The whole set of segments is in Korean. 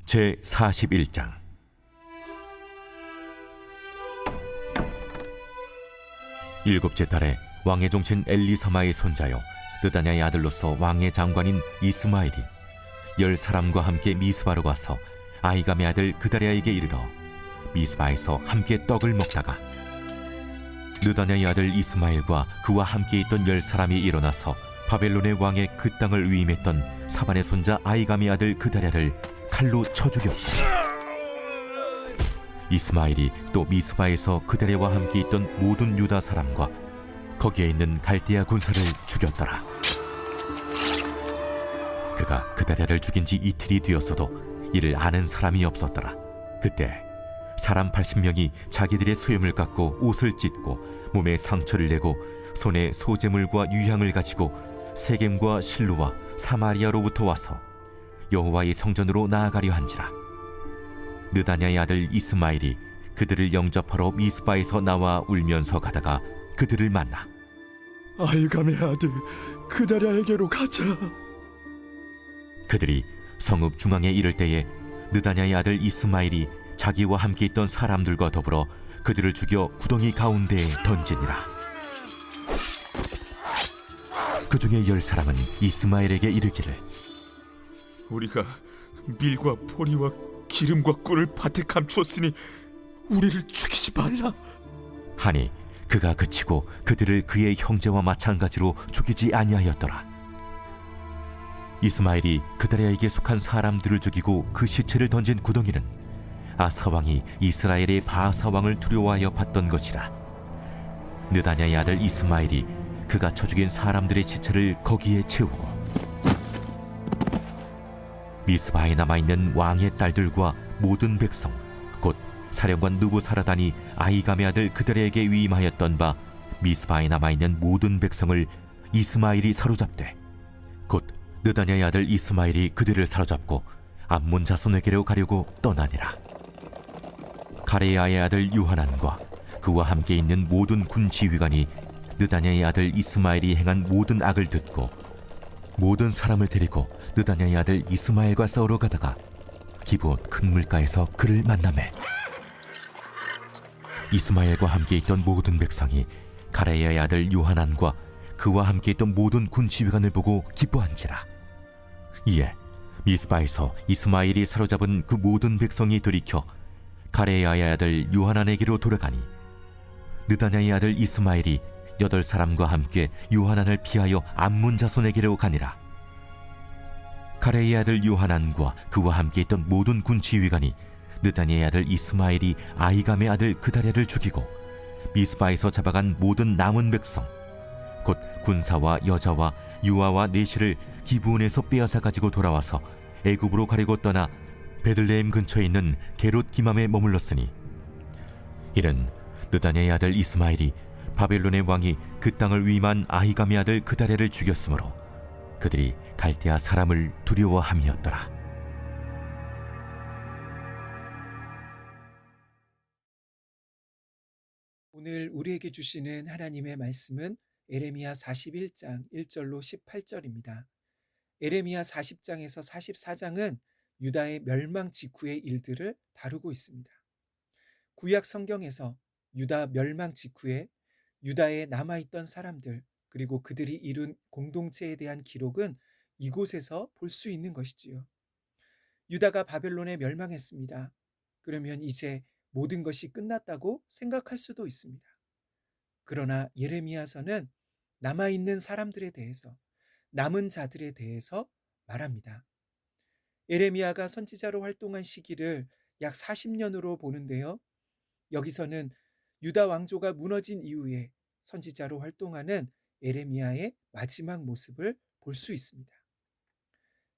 제 41장. 일곱째 달에 왕의 종친 엘리사마의 손자요 느다냐의 아들로서 왕의 장관인 이스마엘이 10사람과 함께 미스바로 가서 아히감의 아들 그다랴에게 이르러 미스바에서 함께 떡을 먹다가 느다냐의 아들 이스마엘과 그와 함께 있던 10사람이 일어나서 바벨론의 왕의 그 땅을 위임했던 사반의 손자 아히감의 아들 그다랴를 칼로 쳐 죽였고, 이스마엘이 또 미스바에서 그다랴와 함께 있던 모든 유다 사람과 거기에 있는 갈대아 군사를 죽였더라. 그가 그다랴를 죽인 지 이틀이 되었어도 이를 아는 사람이 없었더라. 그때 사람 80명이 자기들의 수염을 깎고 옷을 찢고 몸에 상처를 내고 손에 소재물과 유향을 가지고 세겜과 실로와 사마리아로부터 와서 여호와의 성전으로 나아가려 한지라. 느다냐의 아들 이스마엘이 그들을 영접하러 미스바에서 나와 울면서 가다가 그들을 만나 아히감의 아들 그다랴에게로 가자. 그들이 성읍 중앙에 이를 때에 느다냐의 아들 이스마엘이 자기와 함께 있던 사람들과 더불어 그들을 죽여 구덩이 가운데에 던지니라. 그 중에 10사람은 이스마엘에게 이르기를 우리가 밀과 포니와 기름과 꿀을 밭에 감추었으니 우리를 죽이지 말라 하니 그가 그치고 그들을 그의 형제와 마찬가지로 죽이지 아니하였더라. 이스마엘이 그다랴에게 속한 사람들을 죽이고 그 시체를 던진 구덩이는 아사 왕이 이스라엘의 바하사 왕을 두려워하여 봤던 것이라. 느다냐의 아들 이스마엘이 그가 쳐 죽인 사람들의 시체를 거기에 채우고 미스바에 남아있는 왕의 딸들과 모든 백성 곧 사령관 느부사라단이 아히감의 아들 그다랴에게 위임하였던 바 미스바에 남아있는 모든 백성을 이스마엘이 사로잡되 곧 느다냐의 아들 이스마엘이 그들을 사로잡고 암몬 자손에게로 가려고 떠나니라. 가레야의 아들 요하난과 그와 함께 있는 모든 군 지휘관이 느다냐의 아들 이스마엘이 행한 모든 악을 듣고 모든 사람을 데리고 느다냐의 아들 이스마엘과 싸우러 가다가 기브온 큰 물가에서 그를 만나매 이스마엘과 함께 있던 모든 백성이 가레야의 아들 요하난과 그와 함께 있던 모든 군 지휘관을 보고 기뻐한지라. 이에 미스바에서 이스마엘이 사로잡은 그 모든 백성이 돌이켜 가레야의 아들 요하난에게로 돌아가니 느다냐의 아들 이스마엘이 8사람과 함께 요하난을 피하여 암몬 자손에게로 가니라. 가레야의 아들 요하난과 그와 함께 있던 모든 군 지휘관이 느다냐의 아들 이스마엘이 아히감의 아들 그다랴를 죽이고 미스바에서 잡아간 모든 남은 백성 곧 군사와 여자와 유아와 내시를 기브온에서 빼앗아 가지고 돌아와서 애굽으로 가려고 떠나 베들레헴 근처에 있는 게롯 기맘에 머물렀으니 이는 느다냐의 아들 이스마엘이 바벨론의 왕이 그 땅을 위임한 아히감의 아들 그다랴를 죽였으므로 그들이 갈대아 사람을 두려워함이었더라. 오늘 우리에게 주시는 하나님의 말씀은 에레미야 41장 1절로 18절입니다. 에레미야 40장에서 44장은 유다의 멸망 직후의 일들을 다루고 있습니다. 구약 성경에서 유다 멸망 직후에 유다에 남아있던 사람들 그리고 그들이 이룬 공동체에 대한 기록은 이곳에서 볼 수 있는 것이지요. 유다가 바벨론에 멸망했습니다. 그러면 이제 모든 것이 끝났다고 생각할 수도 있습니다. 그러나 예레미야서는 남아있는 사람들에 대해서 남은 자들에 대해서 말합니다. 예레미야가 선지자로 활동한 시기를 약 40년으로 보는데요. 여기서는 유다 왕조가 무너진 이후에 선지자로 활동하는 예레미야의 마지막 모습을 볼 수 있습니다.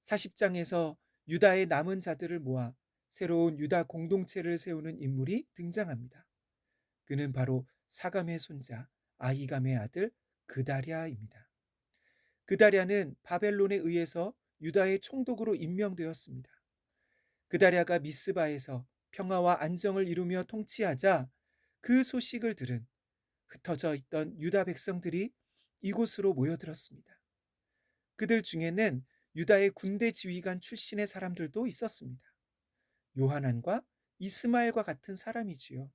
40장에서 유다의 남은 자들을 모아 새로운 유다 공동체를 세우는 인물이 등장합니다. 그는 바로 사감의 손자 아히감의 아들 그다랴입니다. 그다랴는 바벨론에 의해서 유다의 총독으로 임명되었습니다. 그다랴가 미스바에서 평화와 안정을 이루며 통치하자 그 소식을 들은 흩어져 있던 유다 백성들이 이곳으로 모여들었습니다. 그들 중에는 유다의 군대 지휘관 출신의 사람들도 있었습니다. 요하난과 이스마엘과 같은 사람이지요.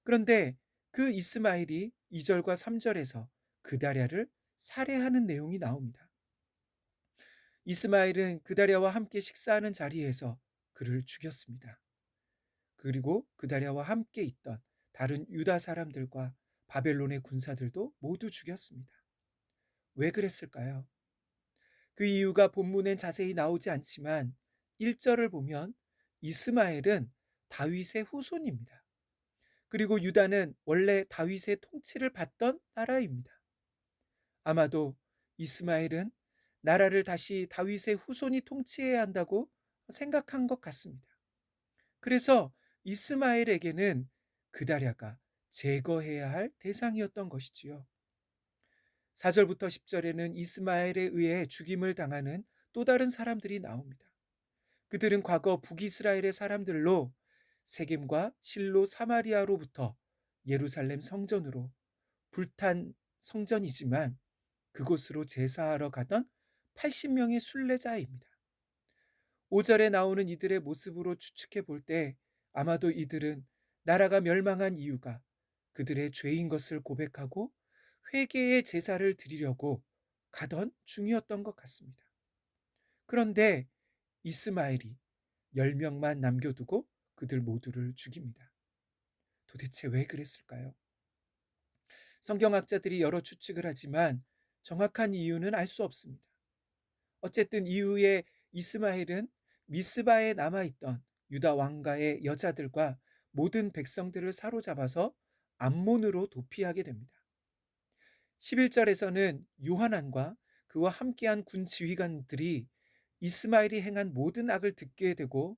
그런데 그 이스마엘이 2절과 3절에서 그다랴를 살해하는 내용이 나옵니다. 이스마엘은 그다랴와 함께 식사하는 자리에서 그를 죽였습니다. 그리고 그다랴와 함께 있던 다른 유다 사람들과 바벨론의 군사들도 모두 죽였습니다. 왜 그랬을까요? 그 이유가 본문엔 자세히 나오지 않지만 1절을 보면 이스마엘은 다윗의 후손입니다. 그리고 유다는 원래 다윗의 통치를 받던 나라입니다. 아마도 이스마엘은 나라를 다시 다윗의 후손이 통치해야 한다고 생각한 것 같습니다. 그래서 이스마엘에게는 그다랴가 제거해야 할 대상이었던 것이지요. 4절부터 10절에는 이스마엘에 의해 죽임을 당하는 또 다른 사람들이 나옵니다. 그들은 과거 북이스라엘의 사람들로 세겜과 실로 사마리아로부터 예루살렘 성전으로 불탄 성전이지만 그곳으로 제사하러 가던 80명의 순례자입니다. 5절에 나오는 이들의 모습으로 추측해 볼 때 아마도 이들은 나라가 멸망한 이유가 그들의 죄인 것을 고백하고 회개의 제사를 드리려고 가던 중이었던 것 같습니다. 그런데 이스마엘이 10명만 남겨두고 그들 모두를 죽입니다. 도대체 왜 그랬을까요? 성경학자들이 여러 추측을 하지만 정확한 이유는 알 수 없습니다. 어쨌든 이후에 이스마엘은 미스바에 남아있던 유다 왕가의 여자들과 모든 백성들을 사로잡아서 암몬으로 도피하게 됩니다. 11절에서는 요하난과 그와 함께한 군 지휘관들이 이스마엘이 행한 모든 악을 듣게 되고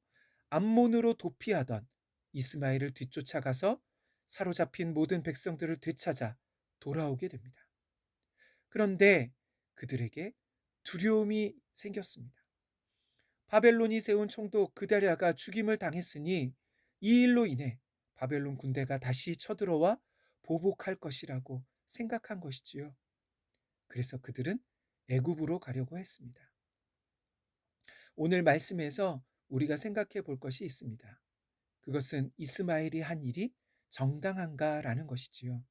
암몬으로 도피하던 이스마엘을 뒤쫓아가서 사로잡힌 모든 백성들을 되찾아 돌아오게 됩니다. 그런데 그들에게 두려움이 생겼습니다. 바벨론이 세운 총독 그다랴가 죽임을 당했으니 이 일로 인해 바벨론 군대가 다시 쳐들어와 보복할 것이라고 생각한 것이지요. 그래서 그들은 애굽으로 가려고 했습니다. 오늘 말씀에서 우리가 생각해 볼 것이 있습니다. 그것은 이스마엘이 한 일이 정당한가라는 것이지요.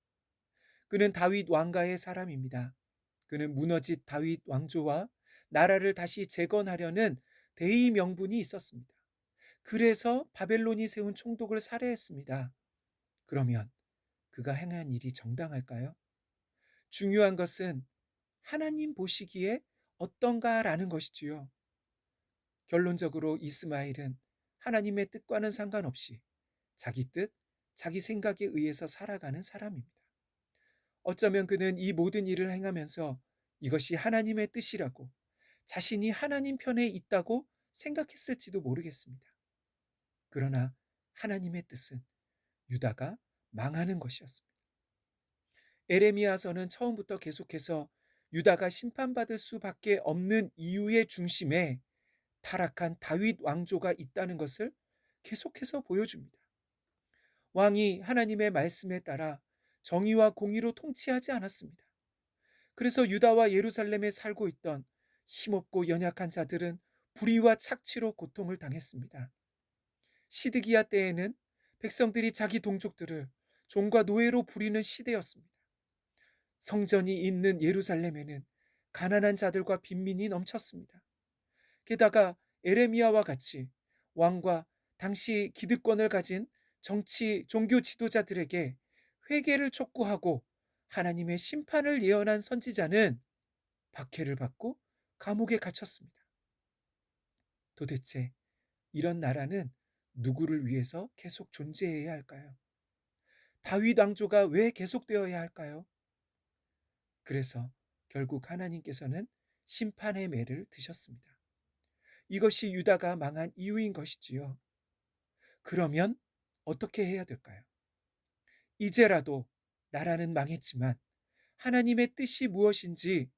그는 다윗 왕가의 사람입니다. 그는 무너진 다윗 왕조와 나라를 다시 재건하려는 대의 명분이 있었습니다. 그래서 바벨론이 세운 총독을 살해했습니다. 그러면 그가 행한 일이 정당할까요? 중요한 것은 하나님 보시기에 어떤가라는 것이지요. 결론적으로 이스마엘은 하나님의 뜻과는 상관없이 자기 뜻, 자기 생각에 의해서 살아가는 사람입니다. 어쩌면 그는 이 모든 일을 행하면서 이것이 하나님의 뜻이라고 자신이 하나님 편에 있다고 생각했을지도 모르겠습니다. 그러나 하나님의 뜻은 유다가 망하는 것이었습니다. 에레미야서는 처음부터 계속해서 유다가 심판받을 수밖에 없는 이유의 중심에 타락한 다윗 왕조가 있다는 것을 계속해서 보여줍니다. 왕이 하나님의 말씀에 따라 정의와 공의로 통치하지 않았습니다. 그래서 유다와 예루살렘에 살고 있던 힘없고 연약한 자들은 불의와 착취로 고통을 당했습니다. 시드기야 때에는 백성들이 자기 동족들을 종과 노예로 부리는 시대였습니다. 성전이 있는 예루살렘에는 가난한 자들과 빈민이 넘쳤습니다. 게다가 에레미야와 같이 왕과 당시 기득권을 가진 정치, 종교 지도자들에게 회개를 촉구하고 하나님의 심판을 예언한 선지자는 박해를 받고 감옥에 갇혔습니다. 도대체 이런 나라는 누구를 위해서 계속 존재해야 할까요? 다윗 왕조가 왜 계속되어야 할까요? 그래서 결국 하나님께서는 심판의 매를 드셨습니다. 이것이 유다가 망한 이유인 것이지요. 그러면 어떻게 해야 될까요? 이제라도 나라는 망했지만 하나님의 뜻이 무엇인지,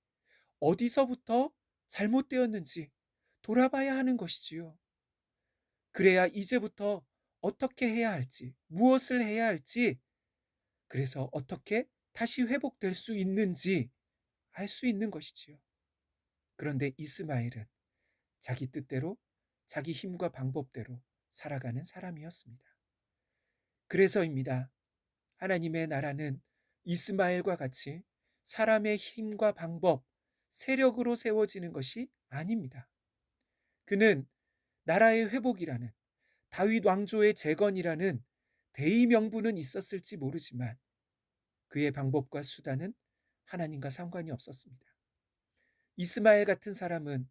어디서부터 잘못되었는지 돌아봐야 하는 것이지요. 그래야 이제부터 어떻게 해야 할지, 무엇을 해야 할지, 그래서 어떻게 다시 회복될 수 있는지 알 수 있는 것이지요. 그런데 이스마엘은 자기 뜻대로, 자기 힘과 방법대로 살아가는 사람이었습니다. 그래서입니다. 하나님의 나라는 이스마엘과 같이 사람의 힘과 방법, 세력으로 세워지는 것이 아닙니다. 그는 나라의 회복이라는, 다윗 왕조의 재건이라는 대의 명분은 있었을지 모르지만 그의 방법과 수단은 하나님과 상관이 없었습니다. 이스마엘 같은 사람은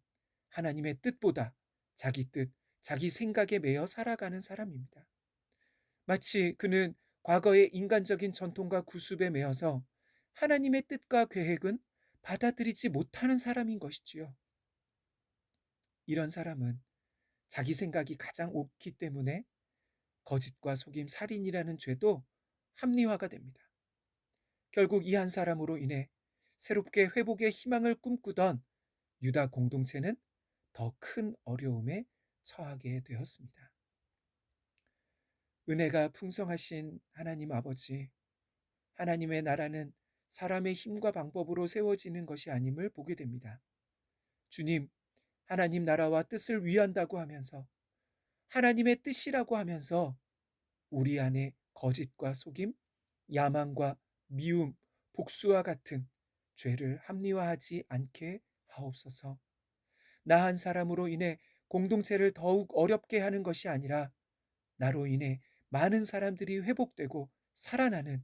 하나님의 뜻보다 자기 뜻, 자기 생각에 매여 살아가는 사람입니다. 마치 그는 과거의 인간적인 전통과 구습에 매여서 하나님의 뜻과 계획은 받아들이지 못하는 사람인 것이지요. 이런 사람은 자기 생각이 가장 옳기 때문에 거짓과 속임, 살인이라는 죄도 합리화가 됩니다. 결국 이 한 사람으로 인해 새롭게 회복의 희망을 꿈꾸던 유다 공동체는 더 큰 어려움에 처하게 되었습니다. 은혜가 풍성하신 하나님 아버지, 하나님의 나라는 사람의 힘과 방법으로 세워지는 것이 아님을 보게 됩니다. 주님, 하나님 나라와 뜻을 위한다고 하면서, 하나님의 뜻이라고 하면서 우리 안에 거짓과 속임, 야망과 미움, 복수와 같은 죄를 합리화하지 않게 하옵소서. 나 한 사람으로 인해 공동체를 더욱 어렵게 하는 것이 아니라 나로 인해 많은 사람들이 회복되고 살아나는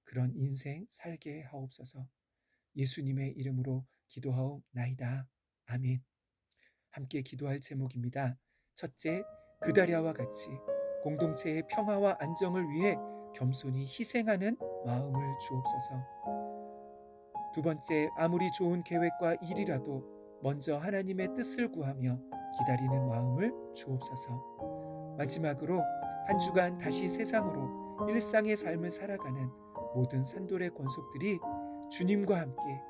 그런 인생 살게 하옵소서. 예수님의 이름으로 기도하옵나이다. 아멘. 함께 기도할 제목입니다. 첫째, 그다랴와 같이 공동체의 평화와 안정을 위해 겸손히 희생하는 마음을 주옵소서. 두 번째, 아무리 좋은 계획과 일이라도 먼저 하나님의 뜻을 구하며 기다리는 마음을 주옵소서. 마지막으로 한 주간 다시 세상으로 일상의 삶을 살아가는 모든 산돌의 권속들이 주님과 함께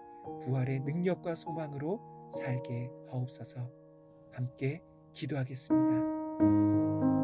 부활의 능력과 소망으로 살게 하옵소서. 함께 기도하겠습니다.